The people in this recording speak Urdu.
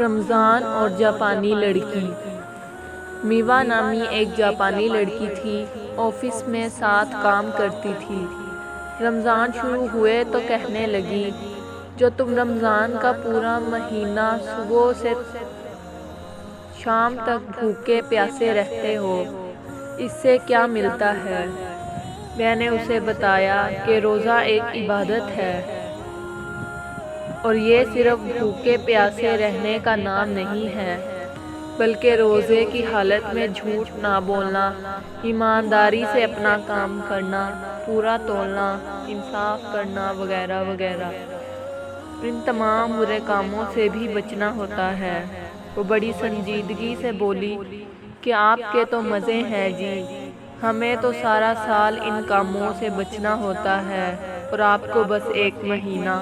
رمضان اور جاپانی لڑکی۔ میوا نامی ایک جاپانی لڑکی تھی، آفس میں ساتھ کام کرتی تھی۔ رمضان شروع ہوئے تو کہنے لگی، جو تم رمضان کا پورا مہینہ صبح سے شام تک بھوکے پیاسے رہتے ہو، اس سے کیا ملتا ہے؟ میں نے اسے بتایا کہ روزہ ایک عبادت ہے، اور یہ صرف بھوکے پیاسے رہنے کا نام نہیں ہے، بلکہ روزے کی حالت میں جھوٹ نہ بولنا، ایمانداری سے اپنا کام کرنا، پورا تولنا، انصاف کرنا وغیرہ وغیرہ۔ ان تمام برے کاموں سے بھی بچنا ہوتا ہے۔ وہ بڑی سنجیدگی سے بولی کہ آپ کے تو مزے ہیں جی، ہمیں تو سارا سال ان کاموں سے بچنا ہوتا ہے، اور آپ کو بس ایک مہینہ